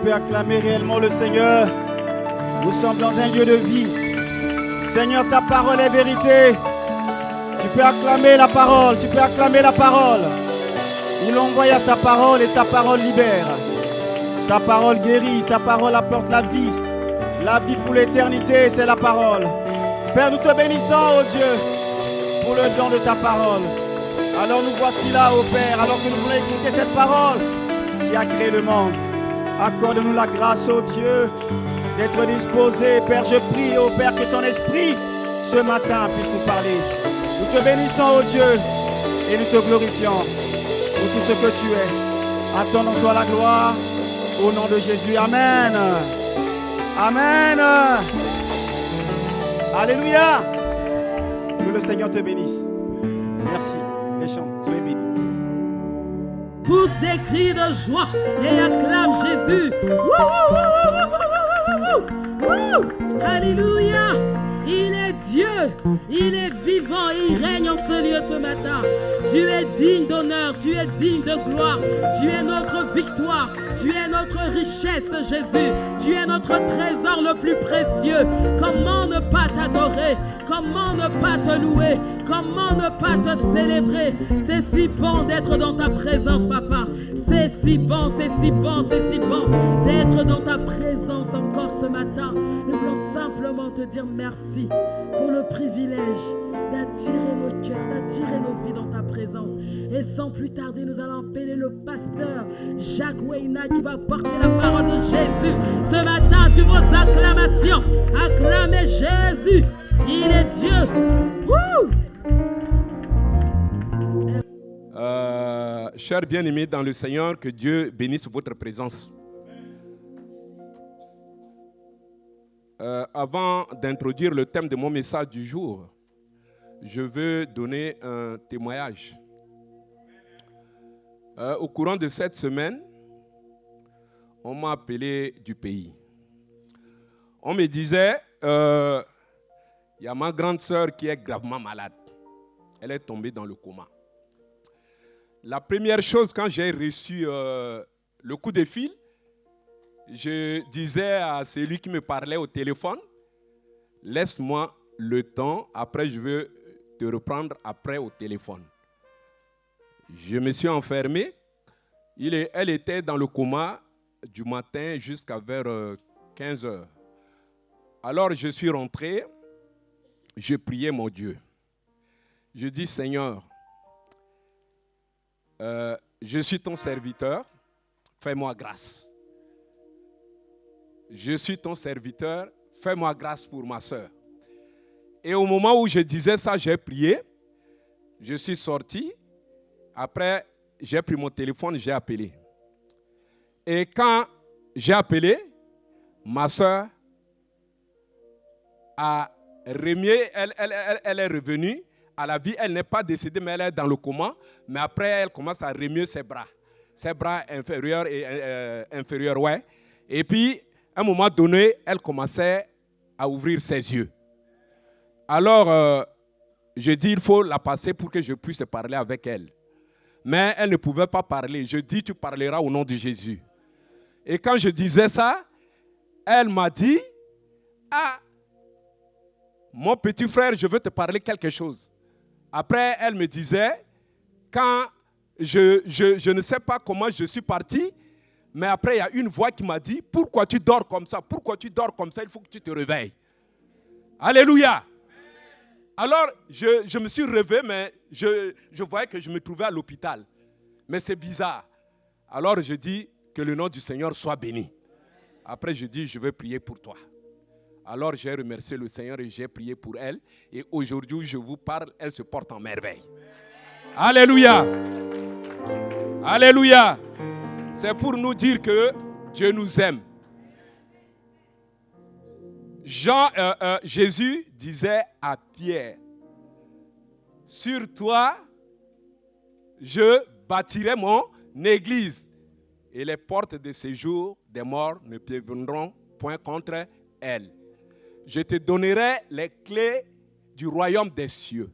peux acclamer réellement le Seigneur. Nous sommes dans un lieu de vie. Seigneur, ta parole est vérité. Tu peux acclamer la parole, tu peux acclamer la parole. Il envoya sa parole et sa parole libère. Sa parole guérit, sa parole apporte la vie. La vie pour l'éternité, c'est la parole. Père, nous te bénissons, oh Dieu, pour le don de ta parole. Alors nous voici là, ô Père, alors que nous voulons écouter cette parole qui a créé le monde. Accorde-nous la grâce, ô Dieu, d'être disposés. Père, je prie, ô Père, que ton esprit, ce matin, puisse nous parler. Nous te bénissons, ô Dieu, et nous te glorifions pour tout ce que tu es. À ton nom soit la gloire, au nom de Jésus. Amen. Amen. Alléluia. Que le Seigneur te bénisse. Merci. Les chants, soyez bénis. Pousse des cris de joie et acclame Jésus. Alléluia. Il est Dieu, il est vivant et il règne en ce lieu ce matin. Tu es digne d'honneur, tu es digne de gloire, tu es notre victoire, tu es notre richesse Jésus, tu es notre trésor le plus précieux. Comment ne pas t'adorer, comment ne pas te louer, comment ne pas te célébrer. C'est si bon d'être dans ta présence, papa. C'est si bon, c'est si bon, c'est si bon d'être dans ta présence encore ce matin. Nous voulons simplement te dire merci pour le privilège d'attirer nos cœurs, d'attirer nos vies dans ta présence. Et sans plus tarder, nous allons appeler le pasteur Jacques Weyna qui va porter la parole de Jésus ce matin sur vos acclamations. Acclamez Jésus, il est Dieu. Chers bien-aimés dans le Seigneur, que Dieu bénisse votre présence. Avant d'introduire le thème de mon message du jour, je veux donner un témoignage. Au courant de cette semaine, on m'a appelé du pays. On me disait, il y a ma grande sœur qui est gravement malade. Elle est tombée dans le coma. La première chose, quand j'ai reçu le coup de fil, je disais à celui qui me parlait au téléphone, laisse-moi le temps, après je veux te reprendre après au téléphone. Je me suis enfermé. Elle était dans le coma du matin jusqu'à vers 15 heures. Alors je suis rentré, je priais mon Dieu. Je dis, Seigneur, je suis ton serviteur, fais-moi grâce. Je suis ton serviteur, fais-moi grâce pour ma soeur. Et au moment où je disais ça, j'ai prié, je suis sorti. Après, j'ai pris mon téléphone, j'ai appelé. Et quand j'ai appelé, ma soeur a remis, elle est revenue à la vie. Elle n'est pas décédée, mais elle est dans le coma. Mais après, elle commence à remuer ses bras inférieurs et inférieurs, ouais. Et puis, à un moment donné, elle commençait à ouvrir ses yeux. Alors, je dis, il faut la passer pour que je puisse parler avec elle. Mais elle ne pouvait pas parler. Je dis, tu parleras au nom de Jésus. Et quand je disais ça, elle m'a dit, ah, mon petit frère, je veux te parler quelque chose. Après, elle me disait, quand je ne sais pas comment je suis parti, mais après, il y a une voix qui m'a dit, pourquoi tu dors comme ça? Pourquoi tu dors comme ça? Il faut que tu te réveilles. Alléluia. Alors, je me suis réveillé, mais je voyais que je me trouvais à l'hôpital. Mais c'est bizarre. Alors, je dis que le nom du Seigneur soit béni. Après, je dis, je vais prier pour toi. Alors, j'ai remercié le Seigneur et j'ai prié pour elle. Et aujourd'hui, je vous parle, elle se porte en merveille. Alléluia. Alléluia. C'est pour nous dire que Dieu nous aime. Jésus disait à Pierre, sur toi, je bâtirai mon église et les portes de séjour des morts ne viendront point contre elle. Je te donnerai les clés du royaume des cieux.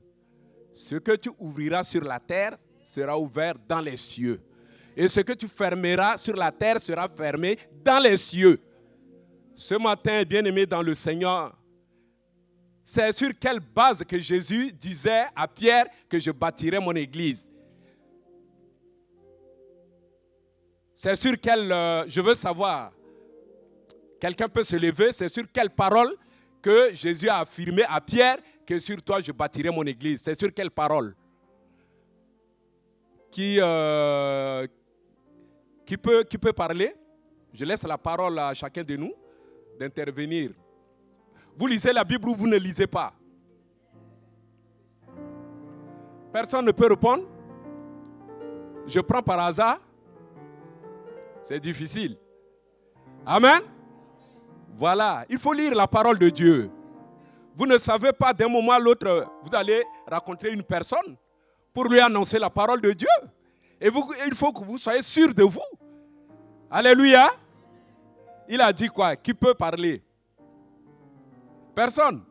Ce que tu ouvriras sur la terre sera ouvert dans les cieux. Et ce que tu fermeras sur la terre sera fermé dans les cieux. Ce matin, bien-aimé dans le Seigneur, c'est sur quelle base que Jésus disait à Pierre que je bâtirai mon église? C'est sur quelle, je veux savoir, quelqu'un peut se lever, c'est sur quelle parole que Jésus a affirmé à Pierre que sur toi je bâtirai mon église? C'est sur quelle parole? Qui peut parler? Je laisse la parole à chacun de nous d'intervenir. Vous lisez la Bible ou vous ne lisez pas? Personne ne peut répondre? Je prends par hasard? C'est difficile. Amen? Voilà, il faut lire la parole de Dieu. Vous ne savez pas, d'un moment à l'autre, vous allez rencontrer une personne pour lui annoncer la parole de Dieu. Et il faut que vous soyez sûr de vous. Alléluia. Il a dit quoi? Qui peut parler? Personne.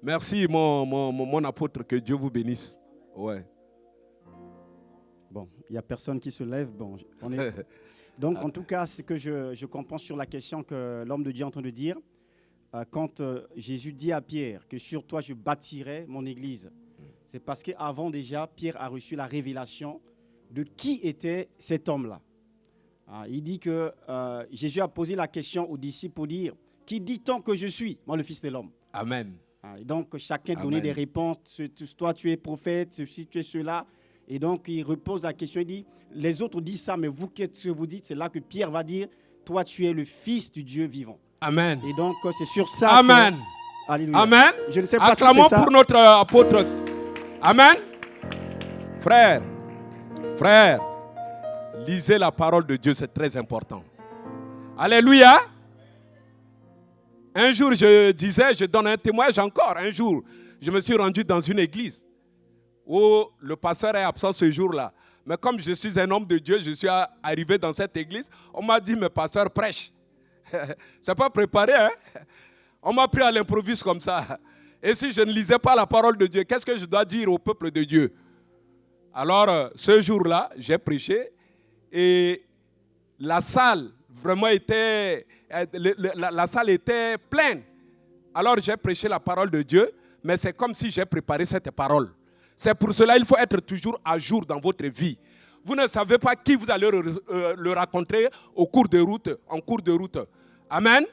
Merci mon apôtre, que Dieu vous bénisse. Ouais. Bon, il n'y a personne qui se lève. Bon, on est... Donc, en tout cas, ce que je comprends sur la question que l'homme de Dieu est en train de dire, quand Jésus dit à Pierre que sur toi je bâtirai mon église, c'est parce qu'avant déjà, Pierre a reçu la révélation de qui était cet homme-là. Il dit que Jésus a posé la question aux disciples pour dire, qui dit-on que je suis? Moi, le Fils de l'homme. Amen. Et donc, chacun donnait des réponses. Toi, tu es prophète, ceci, tu es cela. Et donc, il repose la question, il dit, les autres disent ça, mais vous, qu'est-ce que vous dites? C'est là que Pierre va dire, toi, tu es le Fils du Dieu vivant. Amen. Et donc, c'est sur ça Amen. que... Alléluia. Amen. Je ne sais pas Acclamons si c'est ça. pour notre apôtre. Amen. Frère, lisez la parole de Dieu, c'est très important. Alléluia. Un jour, je donne un témoignage encore. Un jour, je me suis rendu dans une église où le pasteur est absent ce jour-là. Mais comme je suis un homme de Dieu, je suis arrivé dans cette église. On m'a dit, mais pasteur, prêche. C'est pas préparé, hein? On m'a pris à l'improviste comme ça. Et si je ne lisais pas la parole de Dieu, qu'est-ce que je dois dire au peuple de Dieu? Alors, ce jour-là, j'ai prêché et la salle vraiment était, la salle était pleine. Alors, j'ai prêché la parole de Dieu, mais c'est comme si j'ai préparé cette parole. C'est pour cela qu'il faut être toujours à jour dans votre vie. Vous ne savez pas qui vous allez le rencontrer en cours de route. Amen.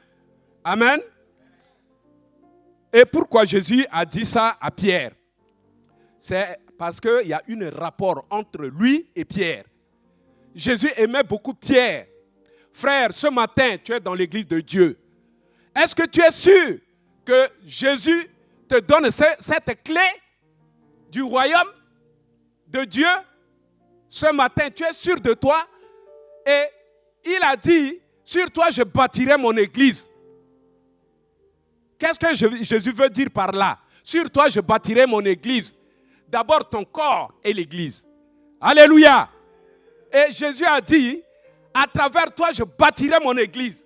Amen. Et pourquoi Jésus a dit ça à Pierre? C'est parce qu'il y a un rapport entre lui et Pierre. Jésus aimait beaucoup Pierre. Frère, ce matin, tu es dans l'église de Dieu. Est-ce que tu es sûr que Jésus te donne cette clé du royaume de Dieu? Ce matin, tu es sûr de toi? Et il a dit, sur toi, je bâtirai mon église. Qu'est-ce que Jésus veut dire par là? Sur toi, je bâtirai mon église. D'abord, ton corps est l'église. Alléluia. Et Jésus a dit, à travers toi, je bâtirai mon église.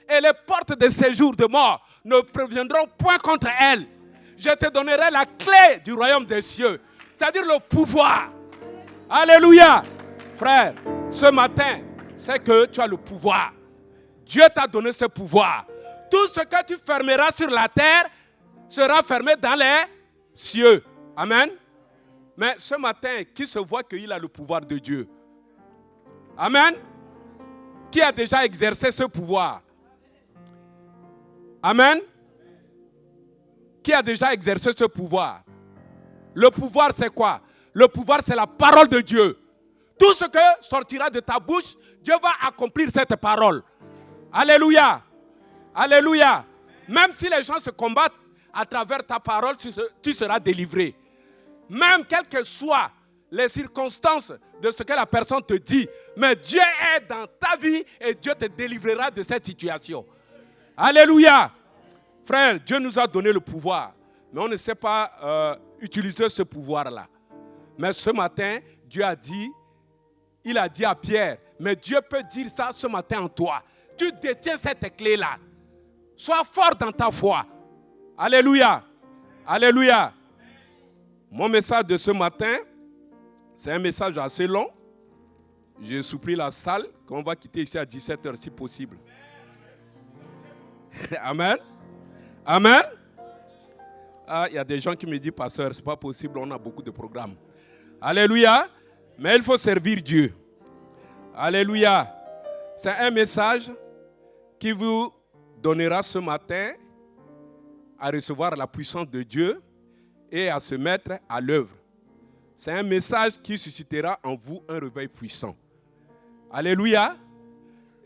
Et les portes de séjour de mort ne préviendront point contre elle. Je te donnerai la clé du royaume des cieux. C'est-à-dire le pouvoir. Alléluia. Frère, ce matin, c'est que tu as le pouvoir. Dieu t'a donné ce pouvoir. Tout ce que tu fermeras sur la terre sera fermé dans les cieux. Amen. Mais ce matin, qui se voit qu'il a le pouvoir de Dieu? Amen. Qui a déjà exercé ce pouvoir? Amen. Qui a déjà exercé ce pouvoir? Le pouvoir, c'est quoi? Le pouvoir, c'est la parole de Dieu. Tout ce que sortira de ta bouche, Dieu va accomplir cette parole. Alléluia. Alléluia. Même si les gens se combattent à travers ta parole, tu seras délivré. Même quelles que soient les circonstances de ce que la personne te dit, mais Dieu est dans ta vie et Dieu te délivrera de cette situation. Alléluia. Frère, Dieu nous a donné le pouvoir, mais on ne sait pas utiliser ce pouvoir-là. Mais ce matin, Dieu a dit, il a dit à Pierre, mais Dieu peut dire ça ce matin en toi. Tu détiens cette clé-là. Sois fort dans ta foi. Alléluia. Alléluia. Mon message de ce matin, c'est un message assez long. Je supplie la salle qu'on va quitter ici à 17h si possible. Amen. Amen. Ah, il y a des gens qui me disent, pasteur, ce n'est pas possible, on a beaucoup de programmes. Alléluia. Mais il faut servir Dieu. Alléluia. C'est un message qui vous donnera ce matin à recevoir la puissance de Dieu et à se mettre à l'œuvre. C'est un message qui suscitera en vous un réveil puissant. Alléluia.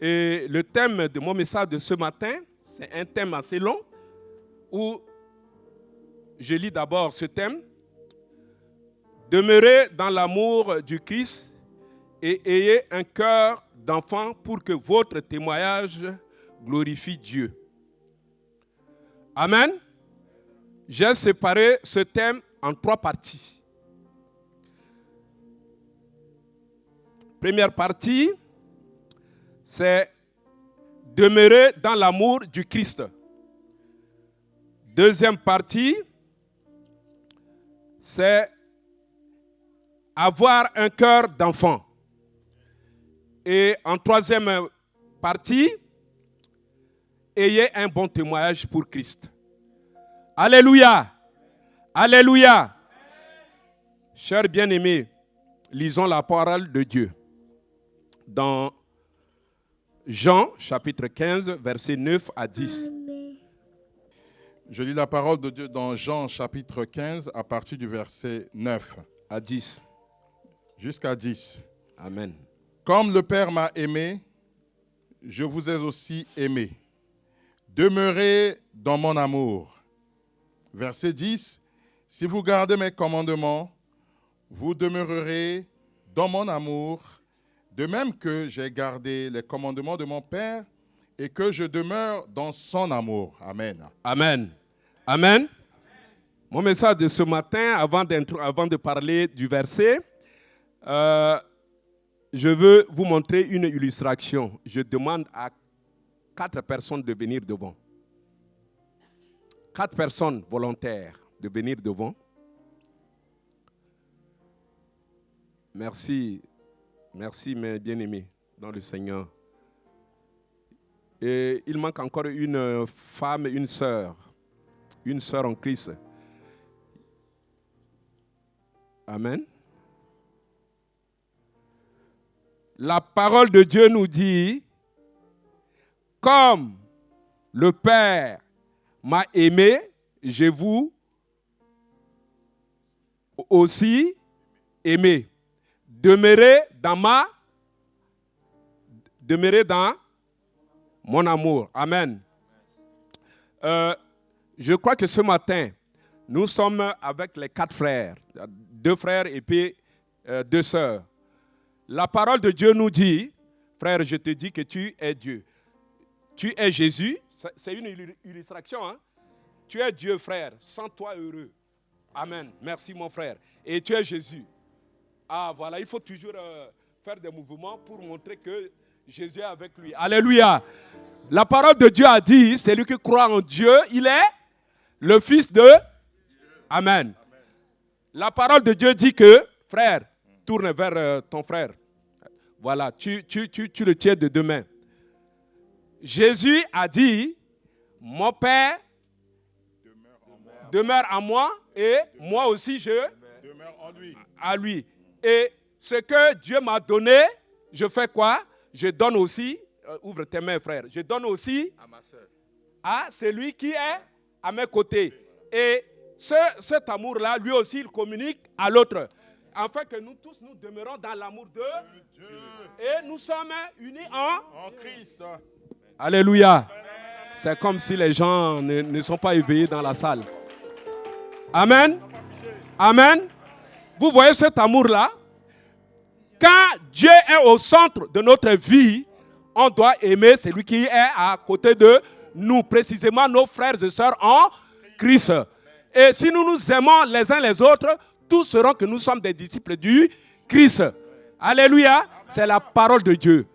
Et le thème de mon message de ce matin, c'est un thème assez long où je lis d'abord ce thème. Demeurez dans l'amour du Christ et ayez un cœur d'enfant pour que votre témoignage glorifie Dieu. Amen. J'ai séparé ce thème en 3 parties. Première partie, c'est demeurer dans l'amour du Christ. Deuxième partie, c'est avoir un cœur d'enfant. Et en troisième partie, ayez un bon témoignage pour Christ. Alléluia. Alléluia. Chers bien-aimés, lisons la parole de Dieu. Dans Jean, chapitre 15, versets 9 à 10. Je lis la parole de Dieu dans Jean, chapitre 15, à partir du verset 9. À 10. Jusqu'à 10. Amen. Comme le Père m'a aimé, je vous ai aussi aimé. Demeurez dans mon amour. Verset 10. Si vous gardez mes commandements, vous demeurerez dans mon amour, de même que j'ai gardé les commandements de mon Père et que je demeure dans son amour. Amen. Amen. Amen. Mon message de ce matin, avant de parler du verset, je veux vous montrer une illustration. Je demande à 4 personnes de venir devant. 4 personnes volontaires de venir devant. Merci. Merci, mes bien-aimés dans le Seigneur. Et il manque encore une femme et une sœur en Christ. Amen. La parole de Dieu nous dit, comme le Père m'a aimé, je vous aussi aimé. Demeurez dans mon amour. Amen. Je crois que ce matin, nous sommes avec les 4 frères, 2 frères et puis 2 sœurs. La parole de Dieu nous dit, frère, je te dis que tu es Dieu. Tu es Jésus. C'est une illustration. Hein? Tu es Dieu, frère. Sens-toi heureux. Amen. Merci, mon frère. Et tu es Jésus. Ah, voilà. Il faut toujours faire des mouvements pour montrer que Jésus est avec lui. Alléluia. La parole de Dieu a dit, celui qui croit en Dieu, il est le Fils de Amen. La parole de Dieu dit que, frère, tourne vers ton frère. Voilà, tu le tiens de 2 mains. Jésus a dit, mon Père demeure en moi et moi aussi je demeure en lui. Et ce que Dieu m'a donné, je fais quoi? Je donne aussi, ouvre tes mains frère, je donne aussi à ma soeur, à celui qui est à mes côtés. Et cet amour-là, lui aussi, il communique à l'autre. Afin que nous tous, nous demeurons dans l'amour de Dieu. Et nous sommes unis en Christ. Alléluia. C'est comme si les gens ne sont pas éveillés dans la salle. Amen. Amen. Vous voyez cet amour-là? Quand Dieu est au centre de notre vie, on doit aimer celui qui est à côté de nous, précisément nos frères et sœurs en Christ. Et si nous nous aimons les uns les autres, tous sauront que nous sommes des disciples du Christ. Alléluia. C'est la parole de Dieu.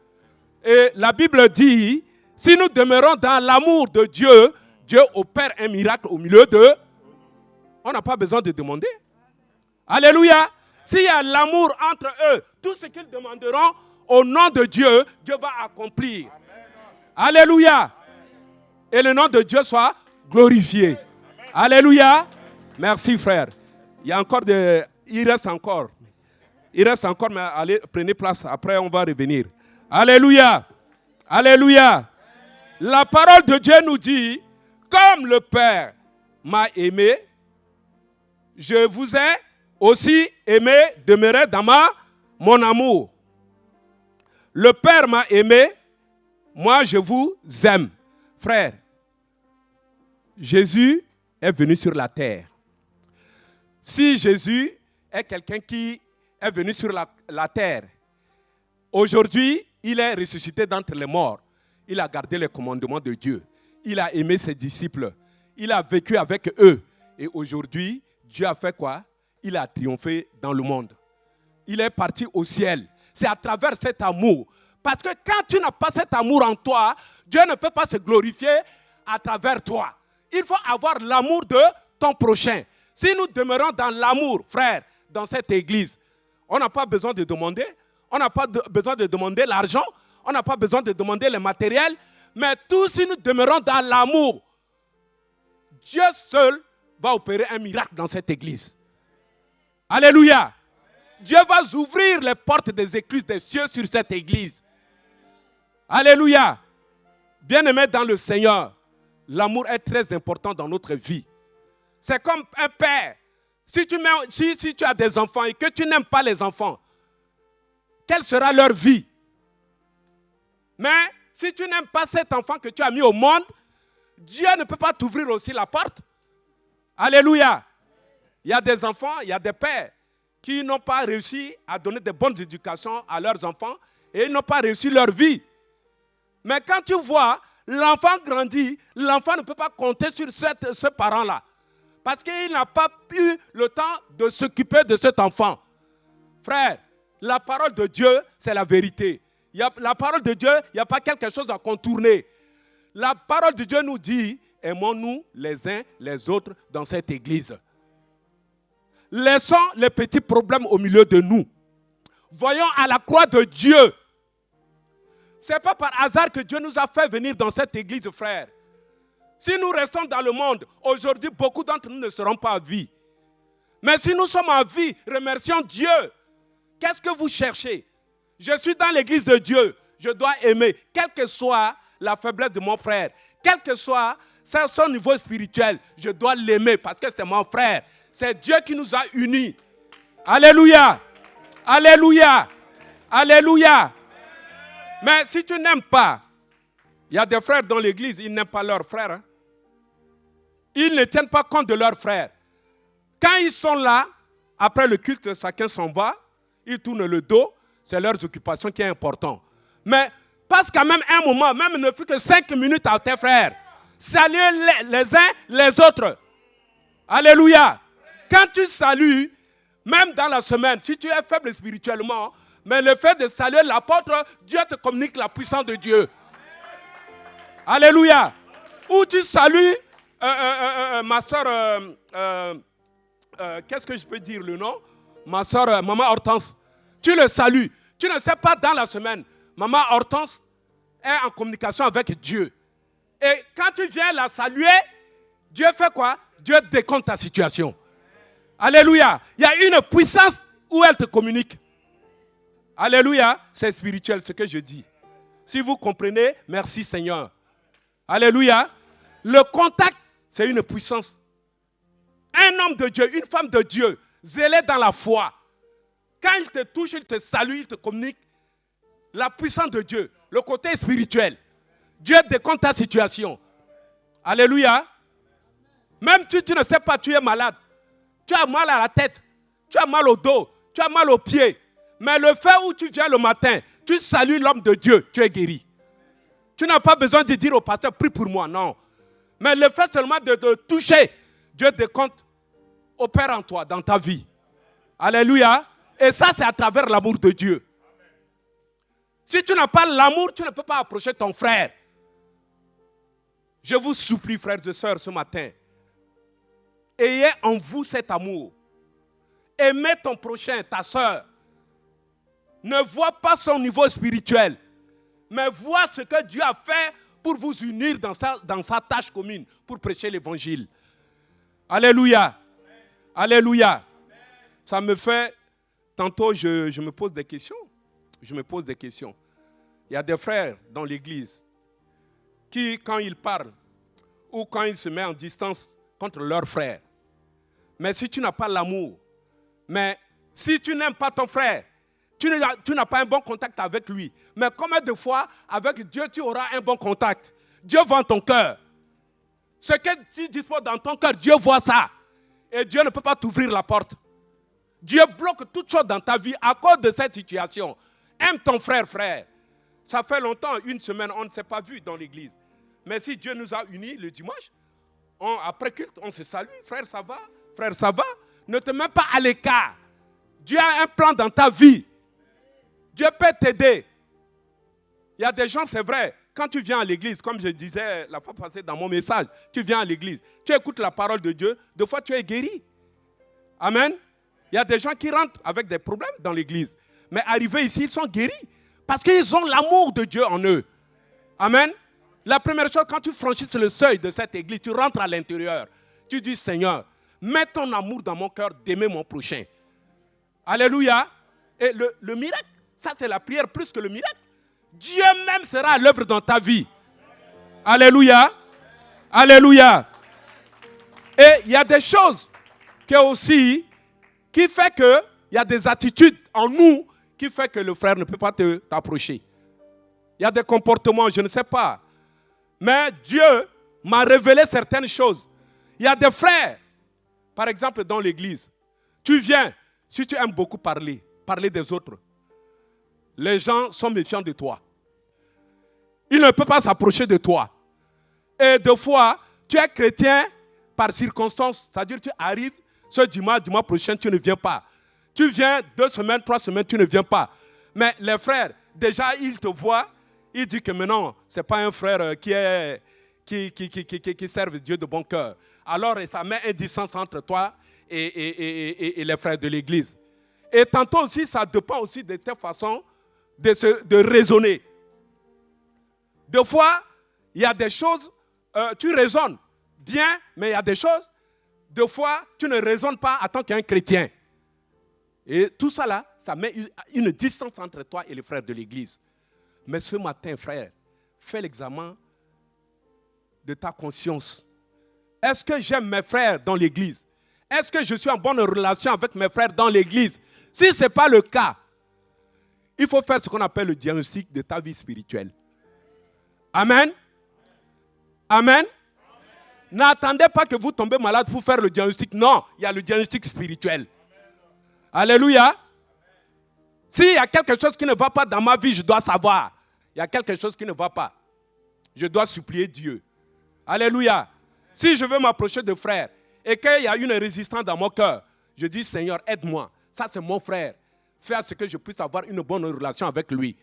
Et la Bible dit, si nous demeurons dans l'amour de Dieu, Dieu opère un miracle au milieu de... On n'a pas besoin de demander. Alléluia. S'il y a l'amour entre eux, tout ce qu'ils demanderont, au nom de Dieu, Dieu va accomplir. Alléluia. Et le nom de Dieu soit glorifié. Alléluia. Merci frère. Il reste encore. Il reste encore, mais allez, prenez place. Après, on va revenir. Alléluia. Alléluia. La parole de Dieu nous dit, comme le Père m'a aimé, je vous ai aussi aimé, demeurez dans mon amour. Le Père m'a aimé, moi je vous aime. Frère, Jésus est venu sur la terre. Si Jésus est quelqu'un qui est venu sur la terre, aujourd'hui, il est ressuscité d'entre les morts. Il a gardé les commandements de Dieu. Il a aimé ses disciples. Il a vécu avec eux. Et aujourd'hui, Dieu a fait quoi? Il a triomphé dans le monde. Il est parti au ciel. C'est à travers cet amour. Parce que quand tu n'as pas cet amour en toi, Dieu ne peut pas se glorifier à travers toi. Il faut avoir l'amour de ton prochain. Si nous demeurons dans l'amour, frère, dans cette église, on n'a pas besoin de demander. On n'a pas besoin de demander l'argent. On n'a pas besoin de demander le matériel. Mais tous, si nous demeurons dans l'amour, Dieu seul va opérer un miracle dans cette église. Alléluia. Dieu va ouvrir les portes des écluses des cieux sur cette église. Alléluia. Bien-aimés dans le Seigneur, l'amour est très important dans notre vie. C'est comme un père. Si tu as des enfants et que tu n'aimes pas les enfants, quelle sera leur vie? Mais si tu n'aimes pas cet enfant que tu as mis au monde, Dieu ne peut pas t'ouvrir aussi la porte. Alléluia. Il y a des enfants, il y a des pères qui n'ont pas réussi à donner de bonnes éducations à leurs enfants et ils n'ont pas réussi leur vie. Mais quand tu vois l'enfant grandir, l'enfant ne peut pas compter sur ce parent-là. Parce qu'il n'a pas eu le temps de s'occuper de cet enfant. Frère, la parole de Dieu, c'est la vérité. La parole de Dieu, il n'y a pas quelque chose à contourner. La parole de Dieu nous dit, aimons-nous les uns les autres dans cette église. Laissons les petits problèmes au milieu de nous. Voyons à la croix de Dieu. Ce n'est pas par hasard que Dieu nous a fait venir dans cette église, frère. Si nous restons dans le monde, aujourd'hui, beaucoup d'entre nous ne seront pas en vie. Mais si nous sommes en vie, remercions Dieu. Qu'est-ce que vous cherchez? Je suis dans l'église de Dieu. Je dois aimer, quelle que soit la faiblesse de mon frère, quel que soit son niveau spirituel, je dois l'aimer parce que c'est mon frère. C'est Dieu qui nous a unis. Alléluia. Alléluia. Alléluia. Mais si tu n'aimes pas, il y a des frères dans l'église, ils n'aiment pas leurs frères. Hein? Ils ne tiennent pas compte de leurs frères. Quand ils sont là, après le culte, chacun s'en va, ils tournent le dos, c'est leurs occupations qui est important. Mais passe quand même un moment, même ne fût que 5 minutes à tes frères. Saluez les uns les autres. Alléluia. Quand tu salues, même dans la semaine, si tu es faible spirituellement, mais le fait de saluer l'apôtre, Dieu te communique la puissance de Dieu. Alléluia. Ou tu salues ma soeur, qu'est-ce que je peux dire le nom? Ma soeur, maman Hortense. Tu le salues. Tu ne sais pas dans la semaine. Maman Hortense est en communication avec Dieu. Et quand tu viens la saluer, Dieu fait quoi? Dieu décompte ta situation. Alléluia. Il y a une puissance où elle te communique. Alléluia. C'est spirituel ce que je dis. Si vous comprenez, merci Seigneur. Alléluia. Le contact, c'est une puissance. Un homme de Dieu, une femme de Dieu, zélé dans la foi. Quand il te touche, il te salue, il te communique la puissance de Dieu, le côté spirituel. Dieu décompte ta situation. Alléluia. Même si tu ne sais pas, tu es malade. Tu as mal à la tête. Tu as mal au dos. Tu as mal aux pieds. Mais le fait où tu viens le matin, tu salues l'homme de Dieu, tu es guéri. Tu n'as pas besoin de dire au pasteur, prie pour moi, non. Mais le fait seulement de te toucher, Dieu décompte, opère en toi, dans ta vie. Alléluia. Et ça, c'est à travers l'amour de Dieu. Si tu n'as pas l'amour, tu ne peux pas approcher ton frère. Je vous supplie, frères et sœurs, ce matin, ayez en vous cet amour. Aimez ton prochain, ta sœur. ne vois pas son niveau spirituel, mais vois ce que Dieu a fait pour vous unir dans sa tâche commune, pour prêcher l'évangile. Alléluia. Alléluia. Ça me fait, tantôt je me pose des questions. Je me pose des questions. Il y a des frères dans l'église qui, quand ils parlent, ou quand ils se mettent en distance contre leurs frères, mais si tu n'as pas l'amour, mais si tu n'aimes pas ton frère, tu n'as pas un bon contact avec lui. Mais combien de fois, avec Dieu, tu auras un bon contact? Dieu voit ton cœur. Ce que tu disposes dans ton cœur, Dieu voit ça. Et Dieu ne peut pas t'ouvrir la porte. Dieu bloque toute chose dans ta vie à cause de cette situation. Aime ton frère, frère. Ça fait longtemps, une semaine, on ne s'est pas vu dans l'église. Mais si Dieu nous a unis le dimanche, après culte, on se salue. Frère, ça va? Frère, ça va? Ne te mets pas à l'écart. Dieu a un plan dans ta vie. Dieu peut t'aider. Il y a des gens, c'est vrai, quand tu viens à l'église, comme je disais la fois passée dans mon message, tu viens à l'église, tu écoutes la parole de Dieu, des fois tu es guéri. Amen. Il y a des gens qui rentrent avec des problèmes dans l'église, mais arrivés ici, ils sont guéris parce qu'ils ont l'amour de Dieu en eux. Amen. La première chose, quand tu franchis le seuil de cette église, tu rentres à l'intérieur. Tu dis, Seigneur, mets ton amour dans mon cœur d'aimer mon prochain. Alléluia. Et le miracle, ça c'est la prière plus que le miracle. Dieu même sera à l'œuvre dans ta vie. Alléluia. Alléluia. Et il y a des choses qui fait que, il y a des attitudes en nous qui fait que le frère ne peut pas t'approcher. Il y a des comportements, je ne sais pas. Mais Dieu m'a révélé certaines choses. Il y a des frères, par exemple dans l'église. Tu viens, si tu aimes beaucoup parler des autres, les gens sont méfiants de toi. Ils ne peuvent pas s'approcher de toi. Et des fois, tu es chrétien par circonstance. C'est-à-dire que tu arrives, ce dimanche prochain, tu ne viens pas. Tu viens 2 semaines, 3 semaines, tu ne viens pas. Mais les frères, déjà, ils te voient. Ils disent que maintenant, ce n'est pas un frère qui serve Dieu de bon cœur. Alors, ça met une distance entre toi et les frères de l'église. Et tantôt aussi, ça dépend aussi de ta façon de raisonner. Des fois, il y a des choses, tu raisonnes bien, mais il y a des choses, des fois, tu ne raisonnes pas en tant qu'un chrétien. Et tout ça là, ça met une distance entre toi et les frères de l'église. Mais ce matin, frère, fais l'examen de ta conscience. Est-ce que j'aime mes frères dans l'église? Est-ce que je suis en bonne relation avec mes frères dans l'église? Si ce n'est pas le cas, il faut faire ce qu'on appelle le diagnostic de ta vie spirituelle. Amen. Amen. N'attendez pas que vous tombez malade pour faire le diagnostic. Non, il y a le diagnostic spirituel. Alléluia. S'il y a quelque chose qui ne va pas dans ma vie, je dois savoir. Il y a quelque chose qui ne va pas. Je dois supplier Dieu. Alléluia. Si je veux m'approcher de frère et qu'il y a une résistance dans mon cœur, je dis, Seigneur, aide-moi. Ça, c'est mon frère. Fais à ce que je puisse avoir une bonne relation avec lui.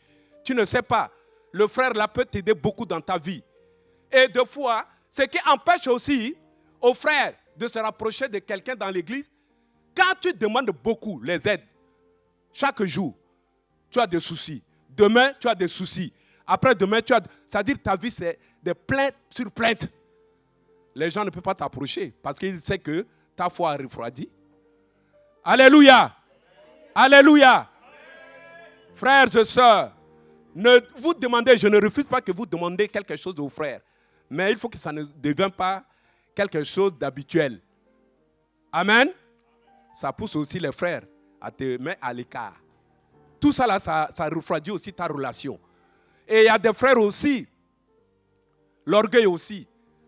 Tu ne sais pas, le frère là peut t'aider beaucoup dans ta vie. Et des fois, ce qui empêche aussi aux frères de se rapprocher de quelqu'un dans l'église, quand tu demandes beaucoup les aides, chaque jour, tu as des soucis. Demain, tu as des soucis. Après-demain, c'est-à-dire ta vie, c'est des plaintes sur plaintes. Les gens ne peuvent pas t'approcher parce qu'ils savent que ta foi a refroidi. Alléluia. Alléluia. Frères et sœurs, vous demandez, je ne refuse pas que vous demandez quelque chose aux frères. Mais il faut que ça ne devienne pas quelque chose d'habituel. Amen. Ça pousse aussi les frères à te mettre à l'écart. Tout ça là, ça refroidit aussi ta relation. Et il y a des frères aussi, l'orgueil aussi,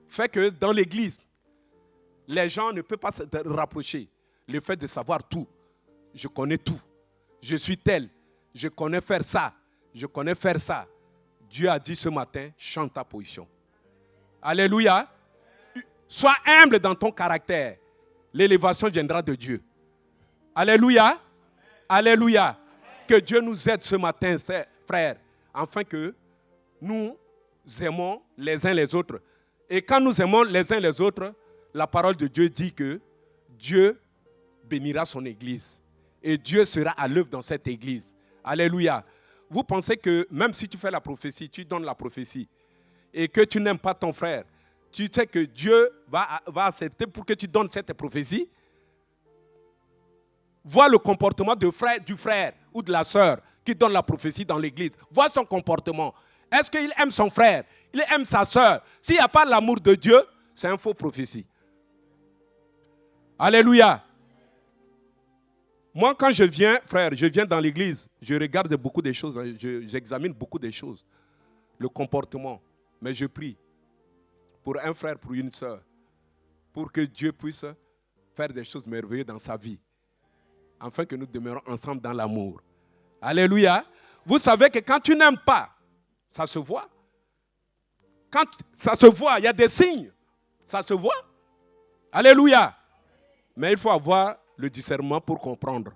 fait que dans l'église, les gens ne peuvent pas se rapprocher. Le fait de savoir tout. Je connais tout. Je suis tel. Je connais faire ça. Je connais faire ça. Dieu a dit ce matin, chante ta position. Alléluia. Sois humble dans ton caractère. L'élévation viendra de Dieu. Alléluia. Alléluia. Que Dieu nous aide ce matin, frères, afin que nous aimons les uns les autres. Et quand nous aimons les uns les autres, la parole de Dieu dit que Dieu bénira son église. Et Dieu sera à l'œuvre dans cette église. Alléluia. Vous pensez que même si tu fais la prophétie, tu donnes la prophétie, et que tu n'aimes pas ton frère, tu sais que Dieu va accepter pour que tu donnes cette prophétie? Vois le comportement du frère ou de la sœur qui donne la prophétie dans l'église. Vois son comportement. Est-ce qu'il aime son frère? Il aime sa sœur? S'il n'y a pas l'amour de Dieu, c'est une fausse prophétie. Alléluia. Moi, quand je viens, frère, je viens dans l'église, je regarde beaucoup de choses, j'examine beaucoup de choses. Le comportement. Mais je prie pour un frère, pour une sœur, pour que Dieu puisse faire des choses merveilleuses dans sa vie, afin que nous demeurons ensemble dans l'amour. Alléluia. Vous savez que quand tu n'aimes pas, ça se voit. Quand ça se voit, il y a des signes. Ça se voit. Alléluia. Mais il faut avoir le discernement pour comprendre.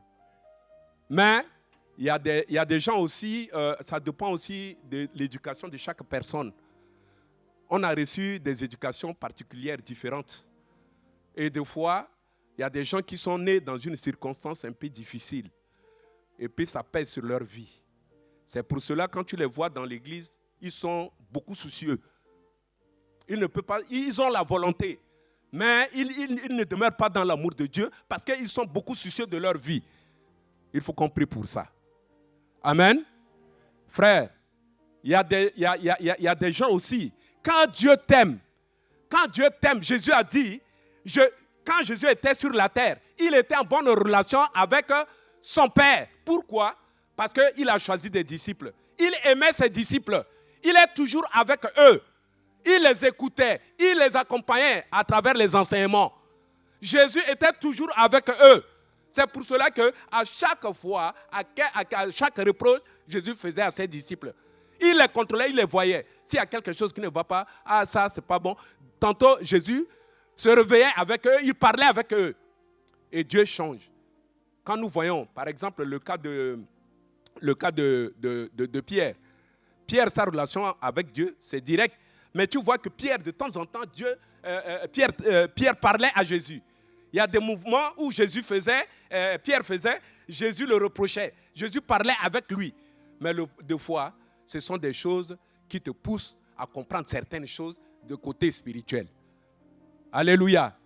Mais il y a des gens aussi, ça dépend aussi de l'éducation de chaque personne. On a reçu des éducations particulières différentes. Et des fois, il y a des gens qui sont nés dans une circonstance un peu difficile. Et puis ça pèse sur leur vie. C'est pour cela, quand tu les vois dans l'église, ils sont beaucoup soucieux. Ils ne peuvent pas, ils ont la volonté, mais ils ne demeurent pas dans l'amour de Dieu parce qu'ils sont beaucoup soucieux de leur vie. Il faut qu'on prie pour ça. Amen. Frère, il y a des gens aussi. Quand Dieu t'aime, Jésus a dit, quand Jésus était sur la terre, il était en bonne relation avec son Père. Pourquoi? Parce qu'il a choisi des disciples. Il aimait ses disciples. Il est toujours avec eux. Il les écoutait. Il les accompagnait à travers les enseignements. Jésus était toujours avec eux. C'est pour cela qu'à chaque fois, à chaque reproche, Jésus faisait à ses disciples. Il les contrôlait, il les voyait. S'il y a quelque chose qui ne va pas, ça, c'est pas bon. Tantôt, Jésus se réveillait avec eux, il parlait avec eux. Et Dieu change. Quand nous voyons, par exemple, le cas de Pierre. Pierre, sa relation avec Dieu, c'est direct. Mais tu vois que Pierre, de temps en temps, Pierre parlait à Jésus. Il y a des mouvements où Pierre faisait, Jésus le reprochait. Jésus parlait avec lui. Mais des fois, ce sont des choses qui te poussent à comprendre certaines choses de côté spirituel. Alléluia.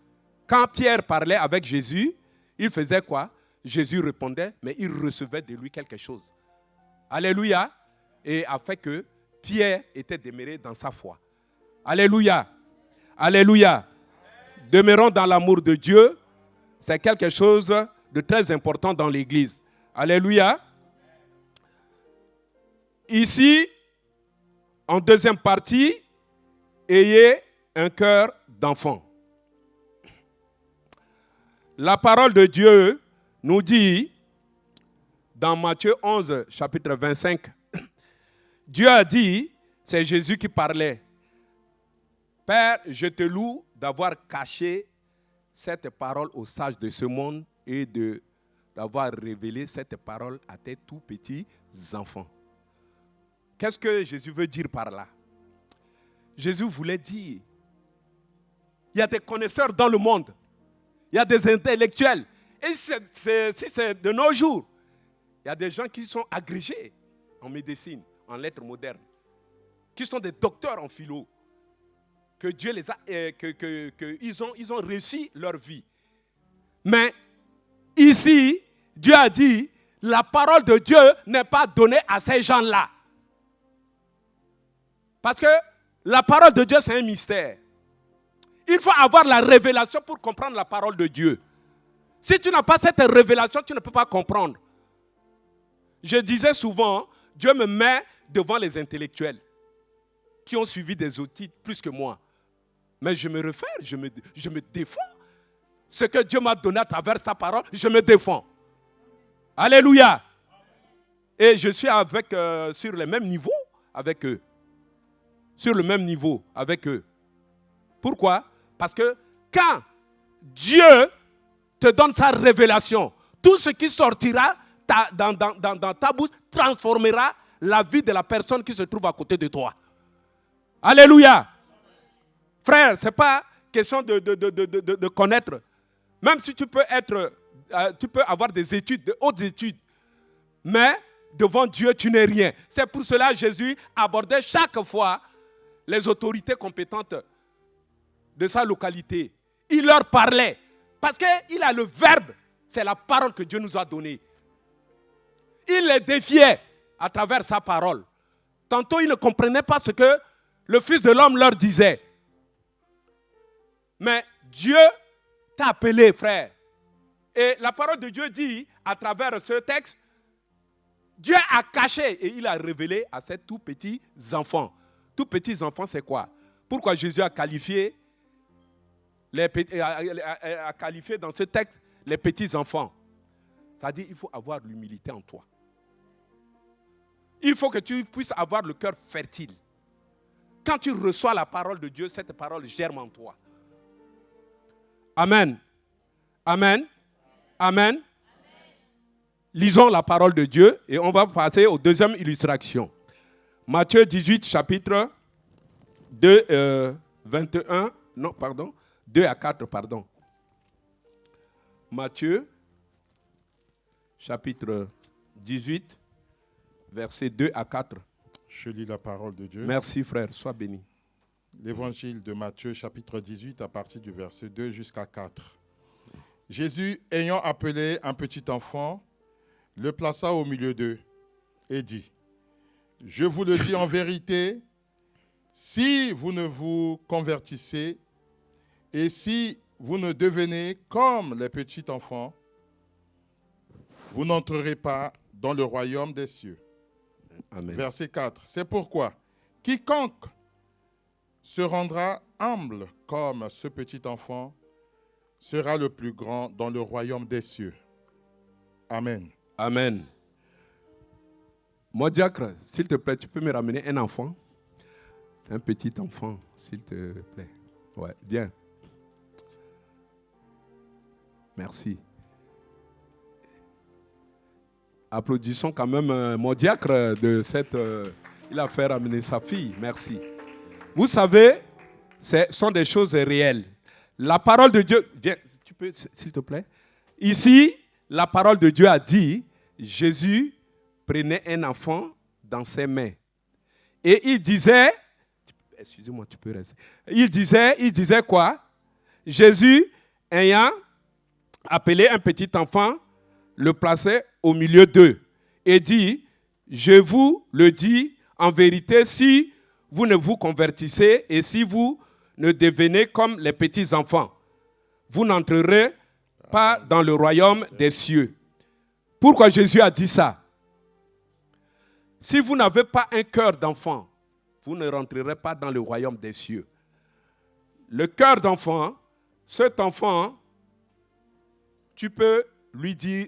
Quand Pierre parlait avec Jésus, il faisait quoi? Jésus répondait, mais il recevait de lui quelque chose. Alléluia. Et a fait que Pierre était demeuré dans sa foi. Alléluia. Alléluia. Demeurons dans l'amour de Dieu. C'est quelque chose de très important dans l'Église. Alléluia. Ici, en deuxième partie, ayez un cœur d'enfant. La parole de Dieu nous dit, dans Matthieu 11, chapitre 25, Dieu a dit, c'est Jésus qui parlait, « Père, je te loue d'avoir caché cette parole aux sages de ce monde et d'avoir révélé cette parole à tes tout petits enfants. » Qu'est-ce que Jésus veut dire par là? Jésus voulait dire, il y a des connaisseurs dans le monde, il y a des intellectuels. Et si c'est de nos jours, il y a des gens qui sont agrégés en médecine, en lettres modernes, qui sont des docteurs en philo, que Dieu les a, ils ont réussi leur vie. Mais ici, Dieu a dit, la parole de Dieu n'est pas donnée à ces gens-là. Parce que la parole de Dieu, c'est un mystère. Il faut avoir la révélation pour comprendre la parole de Dieu. Si tu n'as pas cette révélation, tu ne peux pas comprendre. Je disais souvent, Dieu me met devant les intellectuels qui ont suivi des outils plus que moi. Mais je me réfère, je me défends. Ce que Dieu m'a donné à travers sa parole, je me défends. Alléluia. Et je suis sur le même niveau avec eux. Sur le même niveau avec eux. Pourquoi? Parce que quand Dieu te donne sa révélation, tout ce qui sortira dans ta bouche transformera la vie de la personne qui se trouve à côté de toi. Alléluia. Frère, ce n'est pas question de connaître. Même si tu peux avoir des études, de hautes études, mais devant Dieu, tu n'es rien. C'est pour cela que Jésus abordait chaque fois les autorités compétentes de sa localité. Il leur parlait. Parce qu'il a le verbe. C'est la parole que Dieu nous a donnée. Il les défiait à travers sa parole. Tantôt, ils ne comprenaient pas ce que le Fils de l'homme leur disait. Mais Dieu t'a appelé, frère. Et la parole de Dieu dit, à travers ce texte, Dieu a caché et il a révélé à ces tout petits enfants. Tout petits enfants, c'est quoi? Pourquoi Jésus a qualifié, a qualifié dans ce texte les petits enfants? C'est-à-dire qu'il faut avoir l'humilité en toi. Il faut que tu puisses avoir le cœur fertile. Quand tu reçois la parole de Dieu, cette parole germe en toi. Amen. Amen. Amen. Lisons la parole de Dieu et on va passer aux deuxième illustration. Matthieu 18, chapitre 2, 2 à 4, pardon. Matthieu, chapitre 18, versets 2 à 4. Je lis la parole de Dieu. Merci frère, sois béni. L'évangile de Matthieu, chapitre 18, à partir du verset 2 jusqu'à 4. Jésus, ayant appelé un petit enfant, le plaça au milieu d'eux et dit, « Je vous le dis en vérité, si vous ne vous convertissez et si vous ne devenez comme les petits enfants, vous n'entrerez pas dans le royaume des cieux. » Amen. Verset 4. C'est pourquoi quiconque se rendra humble comme ce petit enfant sera le plus grand dans le royaume des cieux. Amen. Amen. Mon diacre, s'il te plaît, tu peux me ramener un enfant? Un petit enfant, s'il te plaît. Ouais, bien. Merci. Applaudissons quand même mon diacre de cette... il a fait ramener sa fille. Merci. Vous savez, ce sont des choses réelles. La parole de Dieu... Viens, tu peux, s'il te plaît. Ici, la parole de Dieu a dit, Jésus prenait un enfant dans ses mains. Et il disait... Excusez-moi, tu peux rester. Il disait quoi? Jésus, ayant appelé un petit enfant, le plaçait au milieu d'eux et dit, je vous le dis en vérité, si vous ne vous convertissez et si vous ne devenez comme les petits enfants, vous n'entrerez pas dans le royaume des cieux. Pourquoi Jésus a dit ça? Si vous n'avez pas un cœur d'enfant, vous ne rentrerez pas dans le royaume des cieux. Le cœur d'enfant, cet enfant, tu peux lui dire,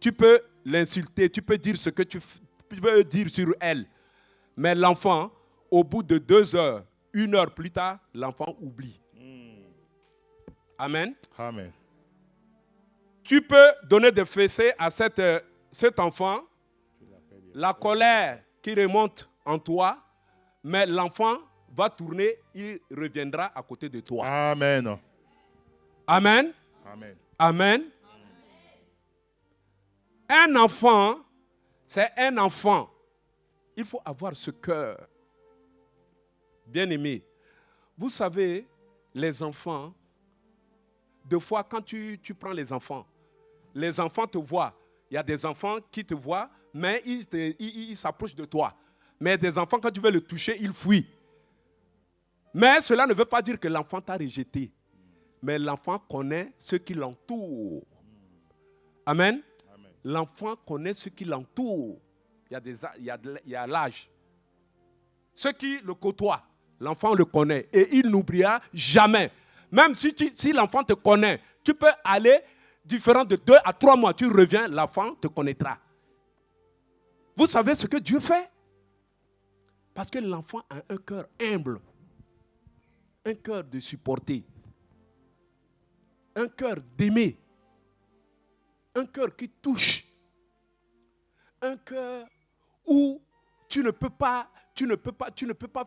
tu peux l'insulter, tu peux dire ce que tu peux dire sur elle. Mais l'enfant, au bout de 2 heures, 1 heure plus tard, l'enfant oublie. Amen. Amen. Tu peux donner des fessées à cet enfant, la colère qui remonte en toi, mais l'enfant va tourner, il reviendra à côté de toi. Amen. Amen. Amen. Amen. Un enfant, c'est un enfant. Il faut avoir ce cœur. Bien-aimé, vous savez, les enfants, deux fois quand tu prends les enfants te voient. Il y a des enfants qui te voient, mais ils s'approchent de toi. Mais des enfants, quand tu veux le toucher, ils fuient. Mais cela ne veut pas dire que l'enfant t'a rejeté. Mais l'enfant connaît ce qui l'entoure. Amen. Amen. L'enfant connaît ce qui l'entoure. Il y a l'âge. Ce qui le côtoie, l'enfant le connaît. Et il n'oubliera jamais. Même si l'enfant te connaît, tu peux aller différent de 2 à 3 mois. Tu reviens, l'enfant te connaîtra. Vous savez ce que Dieu fait? Parce que l'enfant a un cœur humble. Un cœur de supporter. Un cœur d'aimer. Un cœur qui touche. Un cœur où tu ne peux pas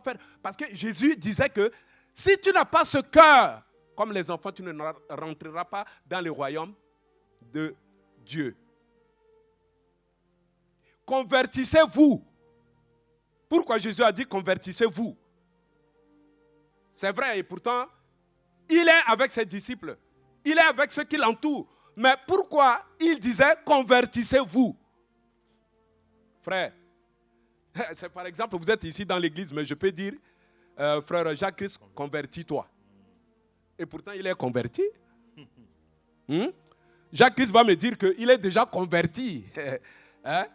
faire. Parce que Jésus disait que si tu n'as pas ce cœur, comme les enfants, tu ne rentreras pas dans le royaume de Dieu. convertissez-vous. Pourquoi Jésus a dit convertissez-vous? C'est vrai, et pourtant, il est avec ses disciples. Il est avec ceux qui l'entourent. Mais pourquoi il disait convertissez-vous? Frère, c'est par exemple, vous êtes ici dans l'église, mais je peux dire, frère Jacques-Christ, convertis-toi. Et pourtant, il est converti. Jacques-Christ va me dire qu'il est déjà converti. Hein?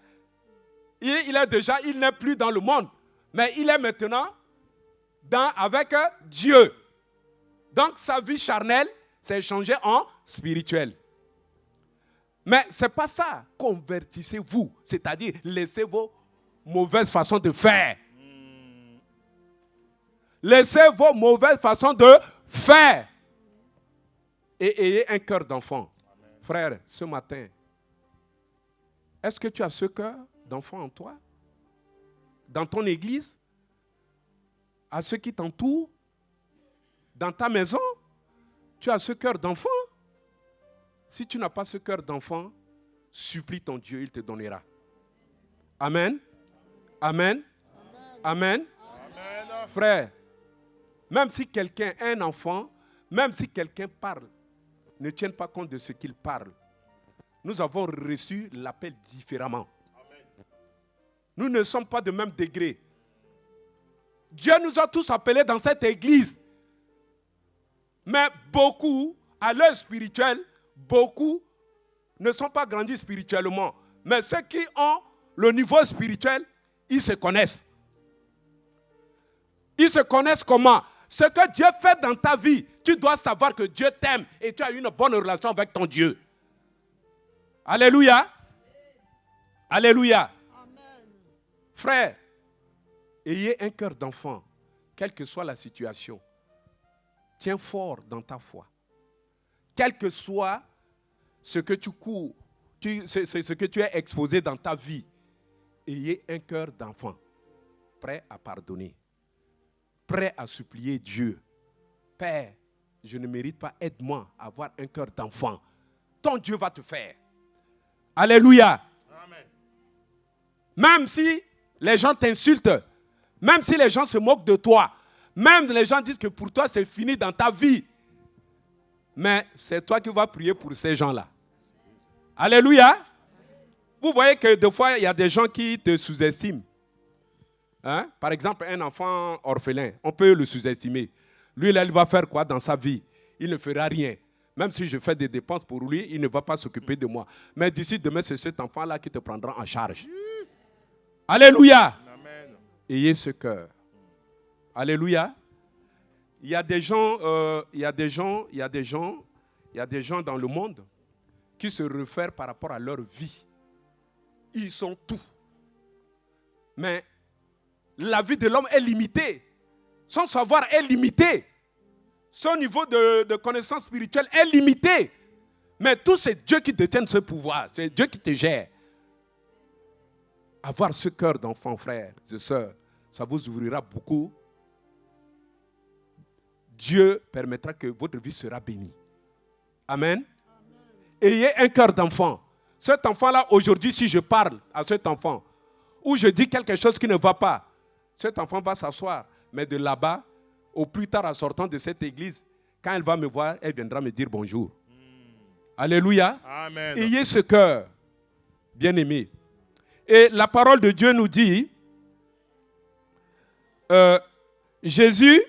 Il n'est plus dans le monde, mais il est maintenant avec Dieu. Donc, sa vie charnelle s'est changée en spirituelle. Mais ce n'est pas ça. Convertissez-vous, c'est-à-dire laissez vos mauvaises façons de faire. Laissez vos mauvaises façons de faire. Et ayez un cœur d'enfant. Frère, ce matin, est-ce que tu as ce cœur d'enfant en toi? Dans ton église? À ceux qui t'entourent? Dans ta maison? Tu as ce cœur d'enfant? Si tu n'as pas ce cœur d'enfant, supplie ton Dieu, il te donnera. Amen. Amen. Amen. Amen. Frère, même si quelqu'un est un enfant, même si quelqu'un parle, ne tienne pas compte de ce qu'il parle. Nous avons reçu l'appel différemment. Amen. Nous ne sommes pas de même degré. Dieu nous a tous appelés dans cette église. Mais beaucoup, à l'heure spirituelle, beaucoup ne sont pas grandis spirituellement. Mais ceux qui ont le niveau spirituel, ils se connaissent. Ils se connaissent comment? Ce que Dieu fait dans ta vie, tu dois savoir que Dieu t'aime et tu as une bonne relation avec ton Dieu. Alléluia. Alléluia. Amen. Frère, ayez un cœur d'enfant, quelle que soit la situation. Tiens fort dans ta foi. Quel que soit ce que tu cours, ce que tu es exposé dans ta vie, ayez un cœur d'enfant, prêt à pardonner, prêt à supplier Dieu. Père, je ne mérite pas, aide-moi à avoir un cœur d'enfant. Ton Dieu va te faire. Alléluia. Amen. Même si les gens t'insultent, même si les gens se moquent de toi, même les gens disent que pour toi c'est fini dans ta vie, mais c'est toi qui vas prier pour ces gens-là. Alléluia. Vous voyez que des fois, il y a des gens qui te sous-estiment. Hein? Par exemple, un enfant orphelin, on peut le sous-estimer. Lui, là, il va faire quoi dans sa vie? Il ne fera rien. Même si je fais des dépenses pour lui, il ne va pas s'occuper de moi. Mais d'ici demain, c'est cet enfant-là qui te prendra en charge. Alléluia. Amen. Ayez ce cœur. Alléluia. Il y a des gens dans le monde qui se réfèrent par rapport à leur vie. Ils sont tout. Mais la vie de l'homme est limitée. Son savoir est limité. Son niveau de connaissance spirituelle est limité. Mais tout, c'est Dieu qui détient ce pouvoir. C'est Dieu qui te gère. Avoir ce cœur d'enfant, frères et sœurs, ça vous ouvrira beaucoup. Dieu permettra que votre vie sera bénie. Amen. Ayez un cœur d'enfant. Cet enfant-là, aujourd'hui, si je parle à cet enfant, ou je dis quelque chose qui ne va pas, cet enfant va s'asseoir. Mais de là-bas, au plus tard en sortant de cette église, quand elle va me voir, elle viendra me dire bonjour. Alléluia. Amen. Ayez ce cœur, bien-aimé. Et la parole de Dieu nous dit, Jésus,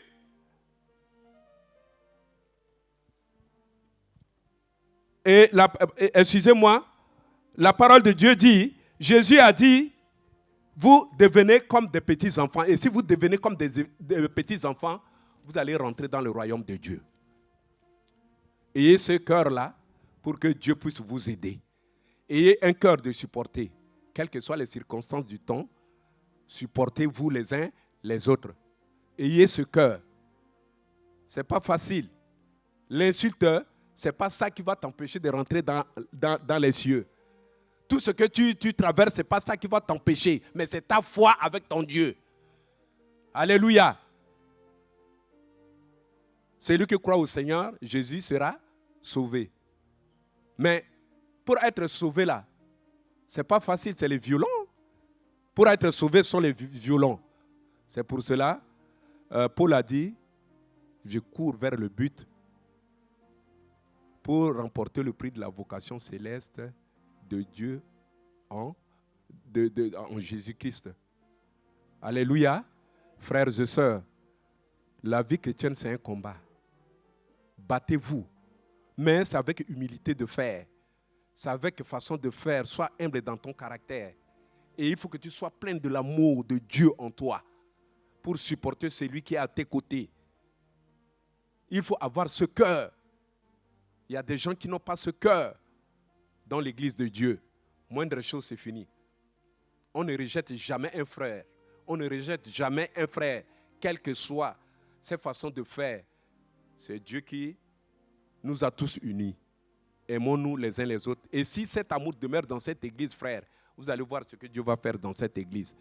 excusez-moi, la parole de Dieu dit, Jésus a dit, vous devenez comme des petits enfants. Et si vous devenez comme des petits enfants, vous allez rentrer dans le royaume de Dieu. Ayez ce cœur-là pour que Dieu puisse vous aider. Ayez un cœur de supporter. Quelles que soient les circonstances du temps, supportez-vous les uns les autres. Ayez ce cœur. Ce n'est pas facile. L'insulte, ce n'est pas ça qui va t'empêcher de rentrer dans les cieux. Tout ce que tu traverses, ce n'est pas ça qui va t'empêcher, mais c'est ta foi avec ton Dieu. Alléluia. Celui qui croit au Seigneur, Jésus sera sauvé. Mais pour être sauvé là, ce n'est pas facile, c'est les violents. Pour être sauvé, ce sont les violents. C'est pour cela, Paul a dit, je cours vers le but pour remporter le prix de la vocation céleste de Dieu en Jésus-Christ. Alléluia. Frères et sœurs, la vie chrétienne, c'est un combat. Battez-vous, mais c'est avec humilité de faire. C'est avec façon de faire. Sois humble dans ton caractère. Et il faut que tu sois plein de l'amour de Dieu en toi pour supporter celui qui est à tes côtés. Il faut avoir ce cœur. Il y a des gens qui n'ont pas ce cœur dans l'église de Dieu. Moindre chose, c'est fini. On ne rejette jamais un frère. On ne rejette jamais un frère, quelle que soit ses façons de faire. C'est Dieu qui nous a tous unis. Aimons-nous les uns les autres. Et si cet amour demeure dans cette église, frère, vous allez voir ce que Dieu va faire dans cette église.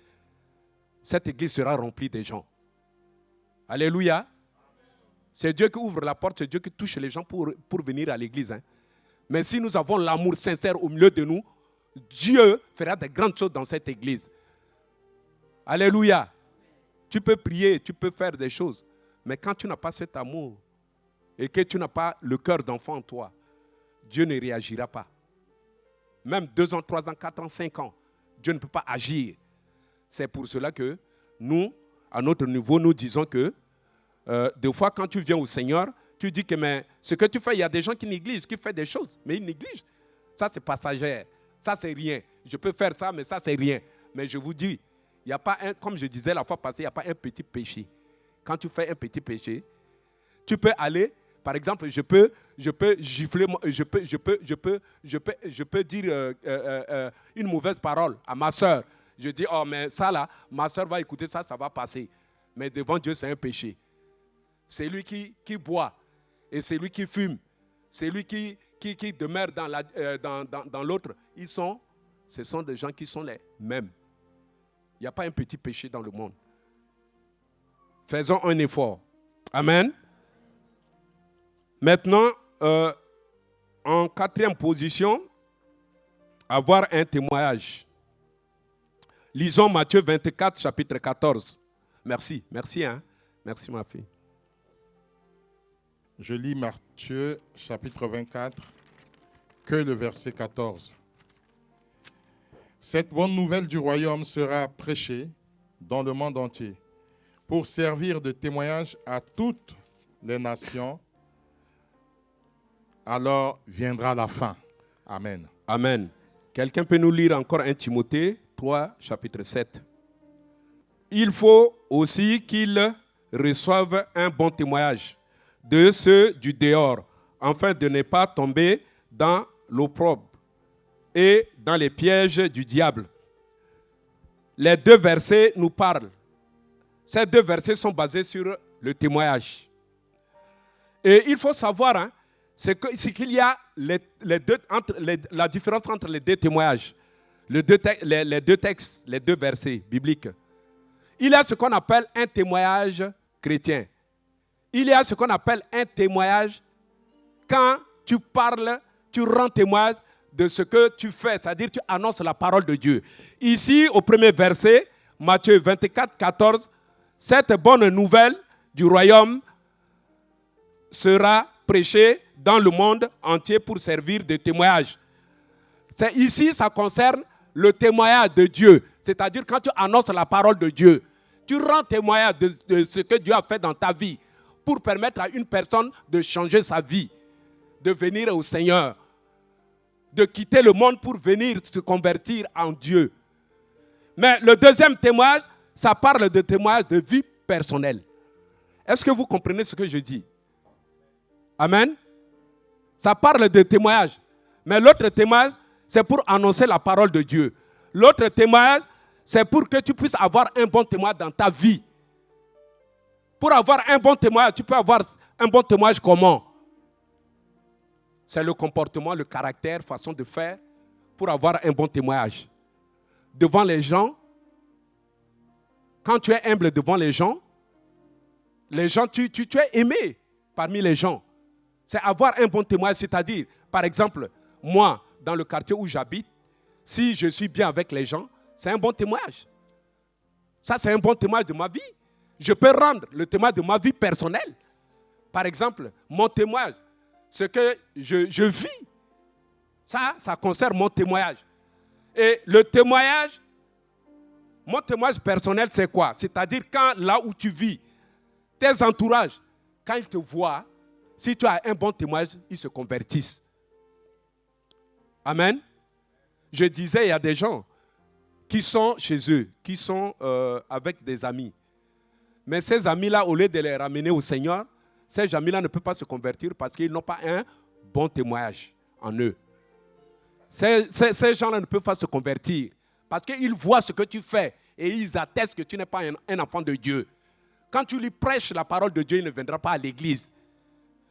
Cette église sera remplie de gens. Alléluia. C'est Dieu qui ouvre la porte, c'est Dieu qui touche les gens pour venir à l'église. Hein. Mais si nous avons l'amour sincère au milieu de nous, Dieu fera de grandes choses dans cette église. Alléluia. Tu peux prier, tu peux faire des choses. Mais quand tu n'as pas cet amour et que tu n'as pas le cœur d'enfant en toi, Dieu ne réagira pas. Même 2 ans, 3 ans, 4 ans, 5 ans, Dieu ne peut pas agir. C'est pour cela que nous, à notre niveau, nous disons que des fois, quand tu viens au Seigneur, tu dis que mais, ce que tu fais, il y a des gens qui négligent, qui font des choses, mais ils négligent. Ça, c'est passager. Ça, c'est rien. Je peux faire ça, mais ça, c'est rien. Mais je vous dis, il n'y a pas un, comme je disais la fois passée, il n'y a pas un petit péché. Quand tu fais un petit péché, tu peux aller, par exemple, je peux gifler, je peux dire une mauvaise parole à ma soeur. Je dis, oh, mais ça là, ma soeur va écouter ça, ça va passer. Mais devant Dieu, c'est un péché. C'est lui qui boit et c'est lui qui fume. C'est lui qui demeure dans l'autre. Ce sont des gens qui sont les mêmes. Il n'y a pas un petit péché dans le monde. Faisons un effort. Amen. Maintenant, en 4e position, avoir un témoignage. Lisons Matthieu 24, chapitre 14. Merci, hein. Merci ma fille. Je lis Matthieu, chapitre 24, que le verset 14. Cette bonne nouvelle du royaume sera prêchée dans le monde entier pour servir de témoignage à toutes les nations. Alors viendra la fin. Amen. Amen. Quelqu'un peut nous lire encore 1 Timothée 3, chapitre 7. Il faut aussi qu'ils reçoivent un bon témoignage de ceux du dehors, afin de ne pas tomber dans l'opprobre et dans les pièges du diable. Les 2 versets nous parlent. Ces 2 versets sont basés sur le témoignage. Et il faut savoir, hein, c'est qu'il y a la différence entre les 2 témoignages, les deux textes, les 2 versets bibliques. Il y a ce qu'on appelle un témoignage chrétien. Il y a ce qu'on appelle un témoignage quand tu parles, tu rends témoignage de ce que tu fais, c'est-à-dire tu annonces la parole de Dieu. Ici, au premier verset, Matthieu 24, 14, cette bonne nouvelle du royaume sera prêchée dans le monde entier pour servir de témoignage. Ici, ça concerne le témoignage de Dieu, c'est-à-dire quand tu annonces la parole de Dieu, tu rends témoignage de ce que Dieu a fait dans ta vie pour permettre à une personne de changer sa vie, de venir au Seigneur, de quitter le monde pour venir se convertir en Dieu. Mais le deuxième témoignage, ça parle de témoignage de vie personnelle. Est-ce que vous comprenez ce que je dis? Amen. Ça parle de témoignage. Mais l'autre témoignage, c'est pour annoncer la parole de Dieu. L'autre témoignage, c'est pour que tu puisses avoir un bon témoignage dans ta vie. Pour avoir un bon témoignage, tu peux avoir un bon témoignage comment? C'est le comportement, le caractère, façon de faire pour avoir un bon témoignage. Devant les gens, quand tu es humble devant les gens, tu es aimé parmi les gens. C'est avoir un bon témoignage, c'est-à-dire, par exemple, moi, dans le quartier où j'habite, si je suis bien avec les gens, c'est un bon témoignage. Ça, c'est un bon témoignage de ma vie. Je peux rendre le témoignage de ma vie personnelle. Par exemple, mon témoignage, ce que je vis, ça concerne mon témoignage. Et le témoignage, mon témoignage personnel, c'est quoi? C'est-à-dire quand là où tu vis, tes entourages, quand ils te voient, si tu as un bon témoignage, ils se convertissent. Amen. Je disais, il y a des gens qui sont chez eux, qui sont avec des amis. Mais ces amis-là, au lieu de les ramener au Seigneur, ces amis-là ne peuvent pas se convertir parce qu'ils n'ont pas un bon témoignage en eux. Ces gens-là ne peuvent pas se convertir parce qu'ils voient ce que tu fais et ils attestent que tu n'es pas un enfant de Dieu. Quand tu lui prêches la parole de Dieu, il ne viendra pas à l'église.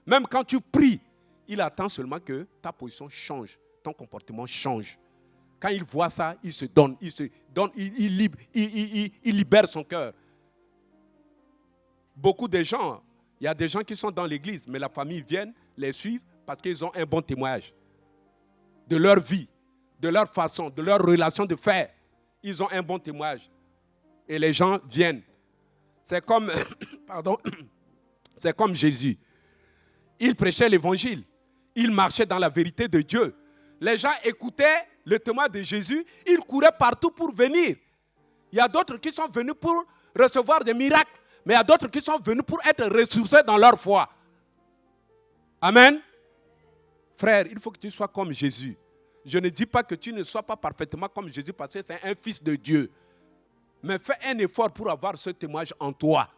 Même quand tu pries, il attend seulement que ta position change, ton comportement change. Quand il voit ça, il se donne, il libère son cœur. Beaucoup de gens, il y a des gens qui sont dans l'église, mais la famille vient les suivre parce qu'ils ont un bon témoignage de leur vie, de leur façon, de leur relation de faire. Ils ont un bon témoignage. Et les gens viennent. C'est comme, c'est comme Jésus. Il prêchait l'évangile. Il marchait dans la vérité de Dieu. Les gens écoutaient le témoignage de Jésus. Ils couraient partout pour venir. Il y a d'autres qui sont venus pour recevoir des miracles. Mais il y a d'autres qui sont venus pour être ressourcés dans leur foi. Amen. Frère, il faut que tu sois comme Jésus. Je ne dis pas que tu ne sois pas parfaitement comme Jésus parce que c'est un fils de Dieu. Mais fais un effort pour avoir ce témoignage en toi.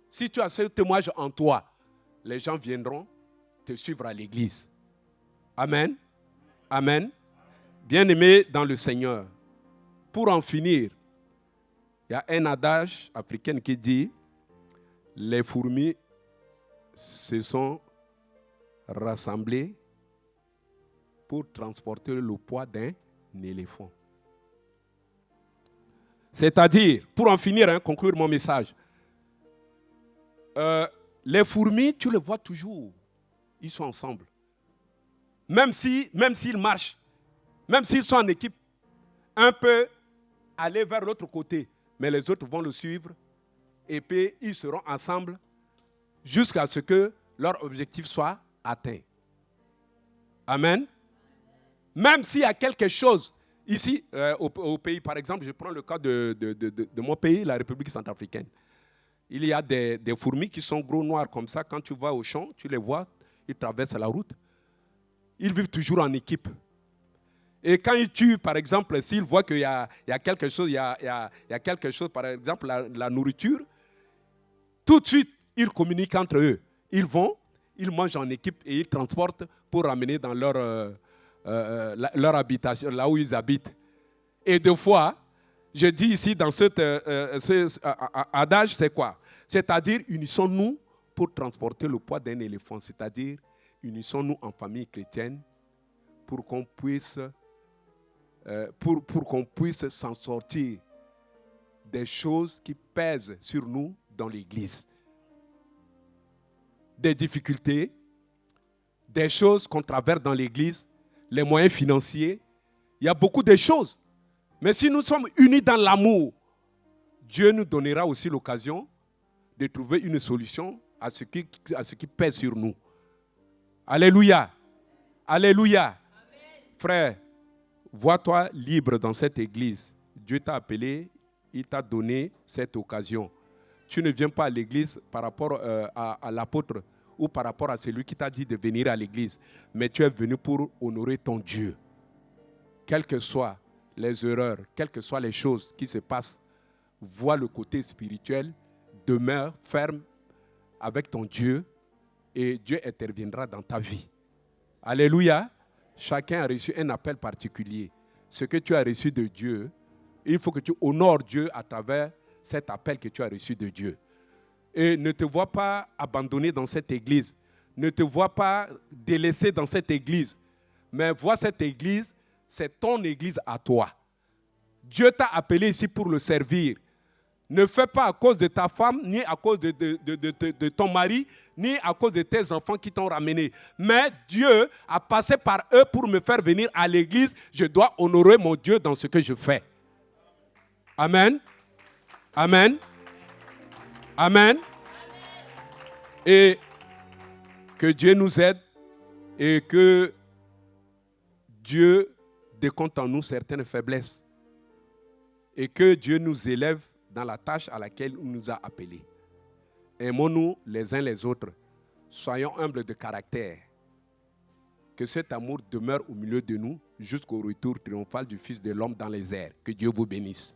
Si tu as ce témoignage en toi, les gens viendront te suivre à l'église. Amen. Amen. Bien-aimés dans le Seigneur, pour en finir, il y a un adage africain qui dit « Les fourmis se sont rassemblées pour transporter le poids d'un éléphant. » C'est-à-dire, pour en finir, conclure mon message, les fourmis, tu les vois toujours, ils sont ensemble. Même s'ils marchent, même s'ils sont en équipe, un peut aller vers l'autre côté, mais les autres vont le suivre et puis ils seront ensemble jusqu'à ce que leur objectif soit atteint. Amen. Même s'il y a quelque chose ici, au pays, par exemple, je prends le cas de mon pays, la République centrafricaine. Il y a des fourmis qui sont gros noirs comme ça. Quand tu vas au champ, tu les vois, ils traversent la route. Ils vivent toujours en équipe. Et quand ils tuent, par exemple, s'ils voient qu'il y a quelque chose, il y a quelque chose, par exemple, la nourriture, tout de suite, ils communiquent entre eux. Ils vont, ils mangent en équipe et ils transportent pour ramener dans leur habitation, là où ils habitent. Et deux fois, je dis ici dans ce adage, c'est quoi? C'est-à-dire, unissons-nous pour transporter le poids d'un éléphant. C'est-à-dire, unissons-nous en famille chrétienne pour qu'on puisse s'en sortir des choses qui pèsent sur nous dans l'Église. Des difficultés, des choses qu'on traverse dans l'Église, les moyens financiers. Il y a beaucoup de choses. Mais si nous sommes unis dans l'amour, Dieu nous donnera aussi l'occasion de trouver une solution à ce qui pèse sur nous. Alléluia. Alléluia. Amen. Frère, vois-toi libre dans cette église. Dieu t'a appelé, il t'a donné cette occasion. Tu ne viens pas à l'église par rapport à l'apôtre ou par rapport à celui qui t'a dit de venir à l'église, mais tu es venu pour honorer ton Dieu. Quelles que soient les erreurs, quelles que soient les choses qui se passent, vois le côté spirituel, demeure ferme avec ton Dieu et Dieu interviendra dans ta vie. Alléluia. Chacun a reçu un appel particulier. Ce que tu as reçu de Dieu, il faut que tu honores Dieu à travers cet appel que tu as reçu de Dieu. Et ne te vois pas abandonné dans cette église. Ne te vois pas délaissé dans cette église. Mais vois cette église, c'est ton église à toi. Dieu t'a appelé ici pour le servir. Ne fais pas à cause de ta femme, ni à cause de ton mari, ni à cause de tes enfants qui t'ont ramené. Mais Dieu a passé par eux pour me faire venir à l'église. Je dois honorer mon Dieu dans ce que je fais. Amen. Amen. Amen. Et que Dieu nous aide et que Dieu décompte en nous certaines faiblesses et que Dieu nous élève dans la tâche à laquelle il nous a appelés. Aimons-nous les uns les autres. Soyons humbles de caractère. Que cet amour demeure au milieu de nous jusqu'au retour triomphal du Fils de l'homme dans les airs. Que Dieu vous bénisse.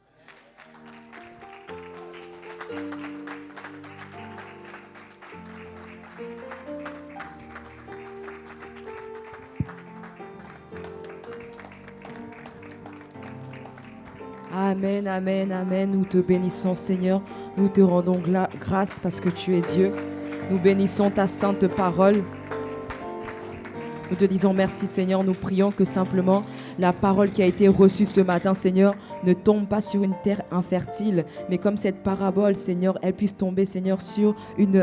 Amen, amen, amen. Nous te bénissons, Seigneur. Nous te rendons grâce parce que tu es Dieu. Nous bénissons ta sainte parole. Nous te disons merci, Seigneur. Nous prions que simplement la parole qui a été reçue ce matin, Seigneur, ne tombe pas sur une terre infertile, mais comme cette parabole, Seigneur, elle puisse tomber, Seigneur, sur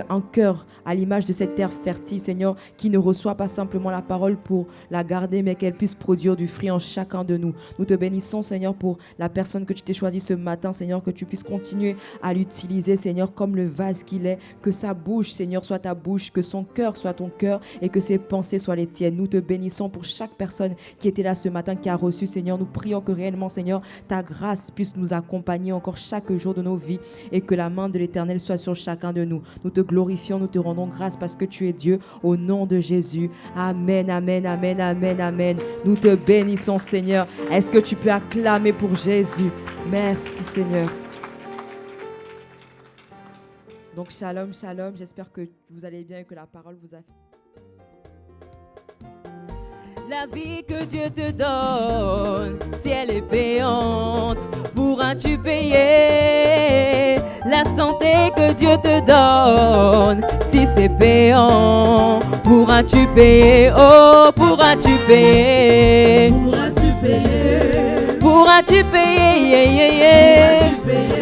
un cœur à l'image de cette terre fertile, Seigneur, qui ne reçoit pas simplement la parole pour la garder, mais qu'elle puisse produire du fruit en chacun de nous. Nous te bénissons, Seigneur, pour la personne que tu t'es choisie ce matin, Seigneur, que tu puisses continuer à l'utiliser, Seigneur, comme le vase qu'il est, que sa bouche, Seigneur, soit ta bouche, que son cœur soit ton cœur et que ses pensées soient les tiennes. Nous te bénissons pour chaque personne qui était là ce matin, qui a reçu, Seigneur. Nous prions que réellement, Seigneur, ta grâce puisse nous accompagner encore chaque jour de nos vies et que la main de l'Éternel soit sur chacun de nous. Nous te glorifions, nous te rendons grâce parce que tu es Dieu, au nom de Jésus. Amen, amen, amen, amen, amen. Nous te bénissons, Seigneur. Est-ce que tu peux acclamer pour Jésus? Merci, Seigneur. Donc, shalom, shalom. J'espère que vous allez bien et que la parole vous a... La vie que Dieu te donne, si elle est payante, pourras-tu payer? La santé que Dieu te donne, si c'est payant, pourras-tu payer? Oh, pourras-tu payer? Pourras-tu payer? Pourras-tu payer? Yeah, yeah, yeah.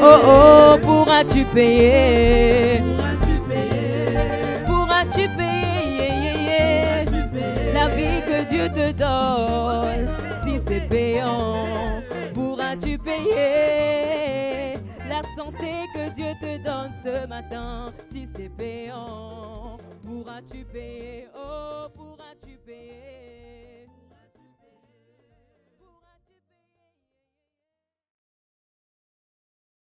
Oh, oh, pourras-tu payer? Pourras-tu payer? Pourras-tu payer? Yeah, yeah, yeah. La vie que Dieu te donne, si c'est payant, pourras-tu payer? La santé que Dieu te donne ce matin, si c'est payant, pourras-tu payer? Oh, pourras-tu payer?